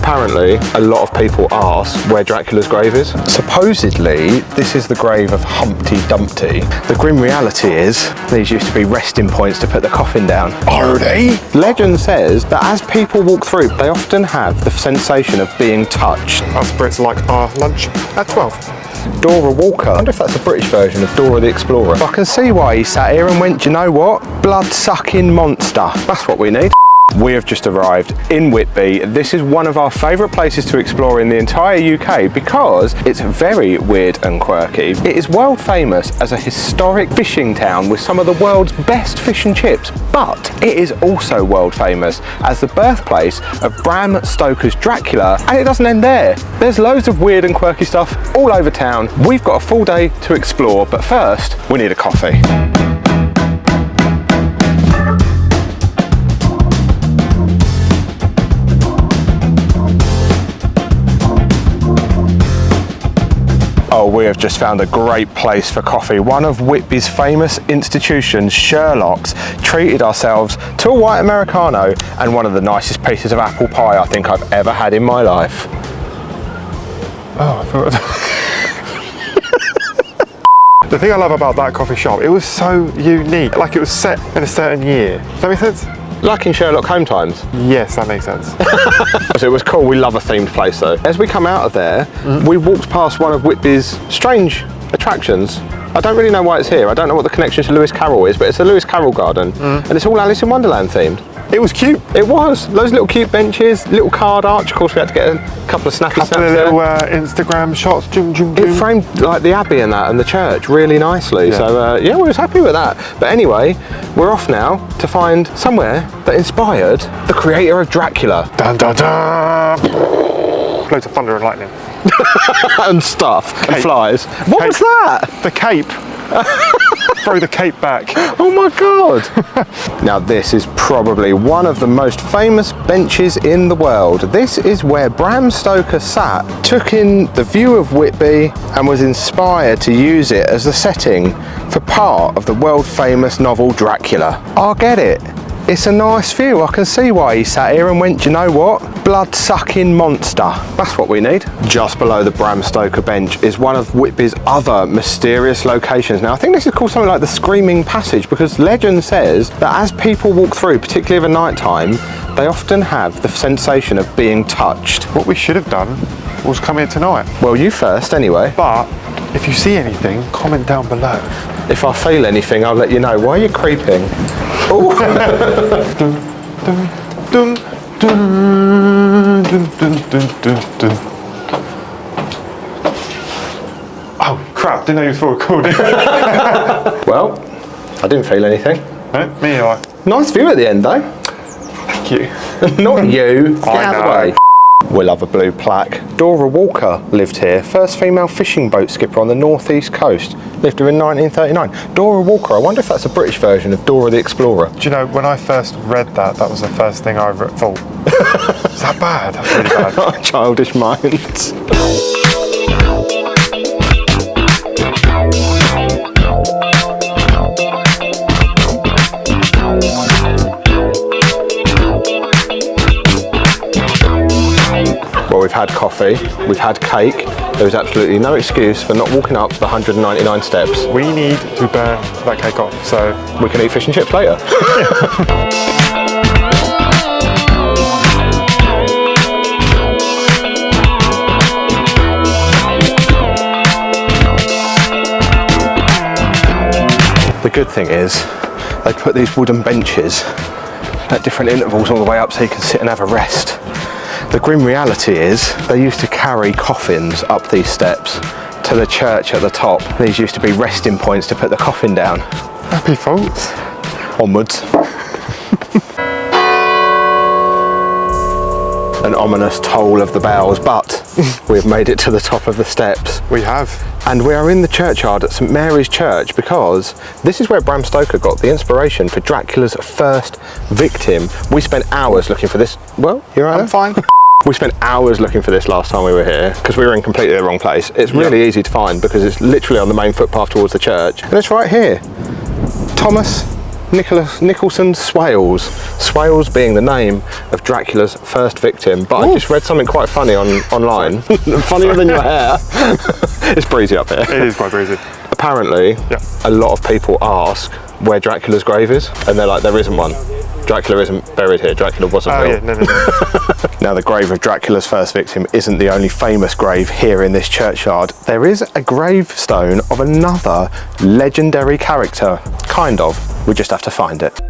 Apparently, a lot of people ask where Dracula's grave is. Supposedly, this is the grave of Humpty Dumpty. The grim reality is, these used to be resting points to put the coffin down. Are they? Legend says that as people walk through, they often have the sensation of being touched. Us Brits like our lunch at 12. Dora Walker. I wonder if that's a British version of Dora the Explorer. I can see why he sat here and went, do you know what? Blood-sucking monster. That's what we need. We have just arrived in Whitby. This is one of our favourite places to explore in the entire UK because it's very weird and quirky. It is world famous as a historic fishing town with some of the world's best fish and chips, but it is also world famous as the birthplace of Bram Stoker's Dracula, and it doesn't end there. There's loads of weird and quirky stuff all over town. We've got a full day to explore, but first we need a coffee. Oh, we have just found a great place for coffee. One of Whitby's famous institutions, Sherlock's, treated ourselves to a white Americano and one of the nicest pieces of apple pie I think I've ever had in my life. Oh, I thought... The thing I love about that coffee shop, it was so unique. Like it was set in a certain year. Does that make sense? Like in Sherlock Holmes times? Yes, that makes sense. So it was cool. We love a themed place though. As we come out of there, we walked past one of Whitby's strange attractions. I don't really know why it's here. I don't know what the connection to Lewis Carroll is, but it's the Lewis Carroll garden. And it's all Alice in Wonderland themed. It was cute. It was. Those little cute benches, little card arch. Of course, we had to get a couple of snappy snaps there. Little Instagram shots. It framed like the Abbey and that and the church really nicely. Yeah. So yeah, we was happy with that. But anyway, we're off now to find somewhere that inspired the creator of Dracula. Dun dun dun! Loads of thunder and lightning. And stuff. Cape. And flies. What was that? The cape. Throw the cape back. Oh my god. Now this is probably one of the most famous benches in the world. This is where Bram Stoker sat, took in the view of Whitby and was inspired to use it as the setting for part of the world famous novel Dracula. I get it. It's a nice view. I can see why he sat here and went, do you know what? Blood-sucking monster. That's what we need. Just below the Bram Stoker bench is one of Whitby's other mysterious locations. Now, I think this is called something like the Screaming Passage because legend says that as people walk through, particularly over night time, they often have the sensation of being touched. What we should have done was come here tonight. Well, you first anyway. But if you see anything, comment down below. If I feel anything, I'll let you know. Why are you creeping? Oh. Dun, dun, dun, dun, dun, dun, dun, dun, dun. Oh crap, didn't know you were recording. Well, I didn't feel anything. No, me either. Nice view at the end though. Thank you. Not you. Get out of the way. know. We'll have a blue plaque. Dora Walker lived here, first female fishing boat skipper on the northeast coast. Lived here in 1939. Dora Walker, I wonder if that's a British version of Dora the Explorer. Do you know, when I first read that, that was the first thing I thought. Is that bad? That's really bad. Childish minds. Well, we've had coffee, we've had cake. There is absolutely no excuse for not walking up the 199 steps. We need to burn that cake off, so we can eat fish and chips later. The good thing is, they put these wooden benches at different intervals all the way up so you can sit and have a rest. The grim reality is they used to carry coffins up these steps to the church at the top. These used to be resting points to put the coffin down. Happy thoughts. Onwards. An ominous toll of the bells, but we've made it to the top of the steps. We have. And we are in the churchyard at St Mary's Church because this is where Bram Stoker got the inspiration for Dracula's first victim. We spent hours looking for this. Well, you're right. I'm fine. We spent hours looking for this last time we were here because we were in completely the wrong place. It's really easy to find because it's literally on the main footpath towards the church. And it's right here. Thomas Nicholson Swales. Swales being the name of Dracula's first victim. But I just read something quite funny online. Funnier than your hair. It's breezy up here. It is quite breezy. Apparently, a lot of people ask where Dracula's grave is, and they're like, there isn't one. Dracula isn't buried here. Dracula wasn't real. Yeah, no. Now, the grave of Dracula's first victim isn't the only famous grave here in this churchyard. There is a gravestone of another legendary character. Kind of. We just have to find it.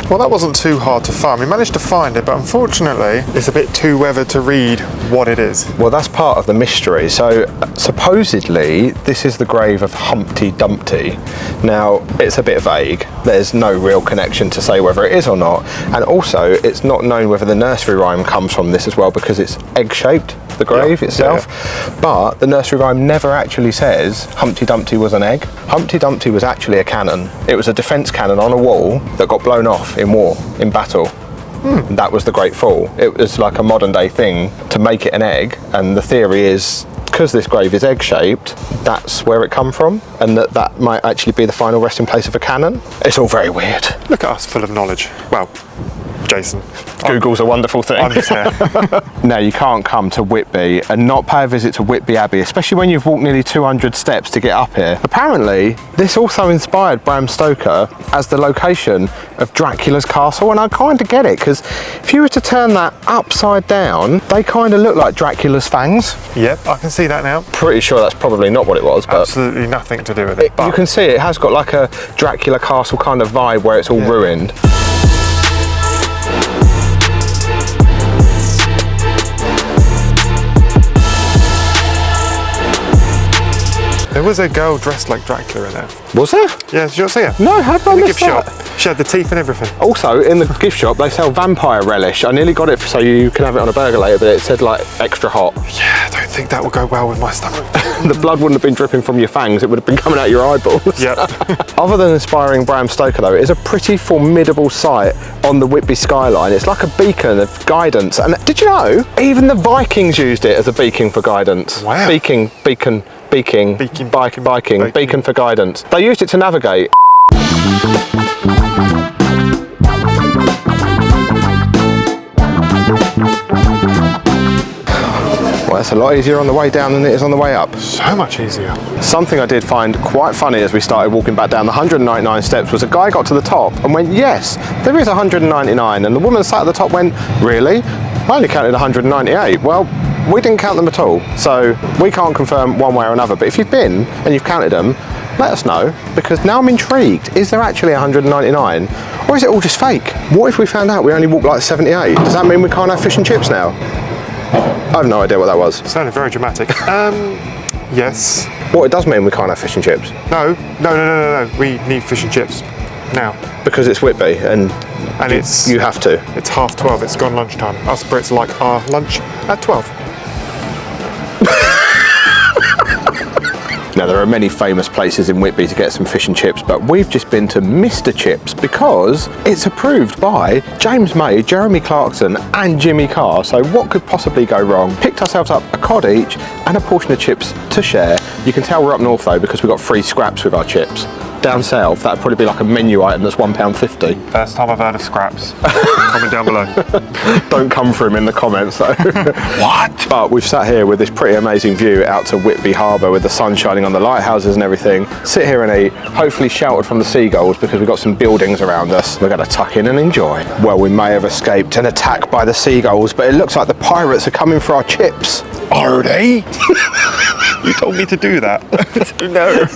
Well, that wasn't too hard to find. We managed to find it, but unfortunately, it's a bit too weathered to read what it is. Well, that's part of the mystery. So, supposedly, this is the grave of Humpty Dumpty. Now, it's a bit vague. There's no real connection to say whether it is or not. And also, it's not known whether the nursery rhyme comes from this as well, because it's egg-shaped, the grave itself. But the nursery rhyme never actually says Humpty Dumpty was an egg. Humpty Dumpty was actually a cannon. It was a defence cannon on a wall that got blown off in war, in battle. That was the Great Fall. It was like a modern day thing to make it an egg, and the theory is because this grave is egg shaped, that's where it come from, and that might actually be the final resting place of a cannon. It's all very weird. Look at us full of knowledge. Well, Jason. Google's a wonderful thing. I'm just here. Now, you can't come to Whitby and not pay a visit to Whitby Abbey, especially when you've walked nearly 200 steps to get up here. Apparently, this also inspired Bram Stoker as the location of Dracula's castle, and I kind of get it, because if you were to turn that upside down, they kind of look like Dracula's fangs. Yep, I can see that now. Pretty sure that's probably not what it was, but absolutely nothing to do with it. You can see it has got like a Dracula castle kind of vibe where it's all ruined. There was a girl dressed like Dracula in there. Was there? Yeah, did you not see her? No, how did I In the miss gift that? shop. She had the teeth and everything. Also, in the gift shop, they sell vampire relish. I nearly got it so you can have it on a burger later, but it said like extra hot. Yeah, I don't think that would go well with my stomach. The blood wouldn't have been dripping from your fangs, it would have been coming out your eyeballs. Yep. Other than inspiring Bram Stoker though, it is a pretty formidable sight on the Whitby skyline. It's like a beacon of guidance. And did you know, even the Vikings used it as a beacon for guidance. Wow. Beacon for guidance. They used it to navigate. Well, it's a lot easier on the way down than it is on the way up. So much easier. Something I did find quite funny as we started walking back down the 199 steps was a guy got to the top and went, yes, there is 199. And the woman sat at the top went, really? I only counted 198. Well, we didn't count them at all. So we can't confirm one way or another. But if you've been and you've counted them, let us know, because now I'm intrigued. Is there actually 199? Or is it all just fake? What if we found out we only walked like 78? Does that mean we can't have fish and chips now? I have no idea what that was. Sounded very dramatic. Yes. What it does mean we can't have fish and chips? No. We need fish and chips now. Because it's Whitby and you have to. It's 12:30. It's gone lunchtime. Us Brits like our lunch at 12. Now, there are many famous places in Whitby to get some fish and chips, but we've just been to Mr. Chips because it's approved by James May, Jeremy Clarkson and Jimmy Carr. So what could possibly go wrong? Picked ourselves up a cod each and a portion of chips to share. You can tell we're up north though because we got free scraps with our chips. Down south, that'd probably be like a menu item that's £1.50. First time I've heard of scraps. Comment down below. Don't come for him in the comments though. What? But we've sat here with this pretty amazing view out to Whitby Harbour with the sun shining on the lighthouses and everything. Sit here and eat, hopefully sheltered from the seagulls because we've got some buildings around us. We're going to tuck in and enjoy. Well, we may have escaped an attack by the seagulls, but it looks like the pirates are coming for our chips. Are they? You told me to do that. No.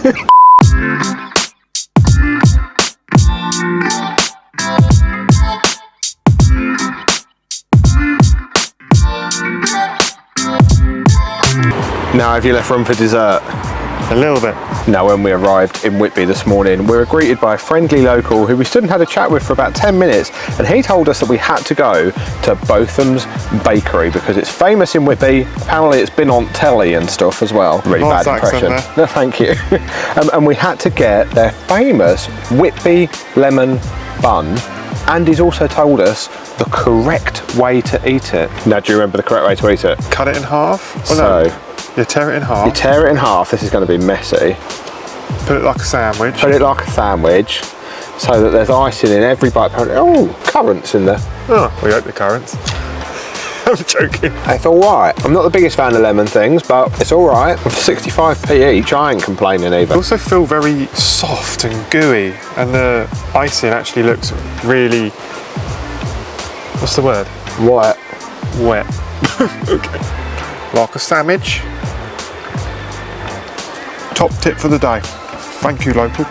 Now, have you left room for dessert? A little bit. Now, when we arrived in Whitby this morning, we were greeted by a friendly local who we stood and had a chat with for about 10 minutes, and he told us that we had to go to Botham's Bakery because it's famous in Whitby. Apparently it's been on telly and stuff as well. Really Nice bad impression. accent No, thank you. And we had to get their famous Whitby lemon bun, and he's also told us the correct way to eat it. Now, do you remember the correct way to eat it? Cut it in half? So, You tear it in half. You tear it in half. This is going to be messy. Put it like a sandwich. Put it like a sandwich so that there's icing in every bite. Oh, currants in there. Oh, we hope the currants. I'm joking. It's all right. I'm not the biggest fan of lemon things, but it's all right. For 65p each, I ain't complaining either. They also feel very soft and gooey, and the icing actually looks really, what's the word? What? Wet. Okay. Like a sandwich. Top tip for the day. Thank you, local.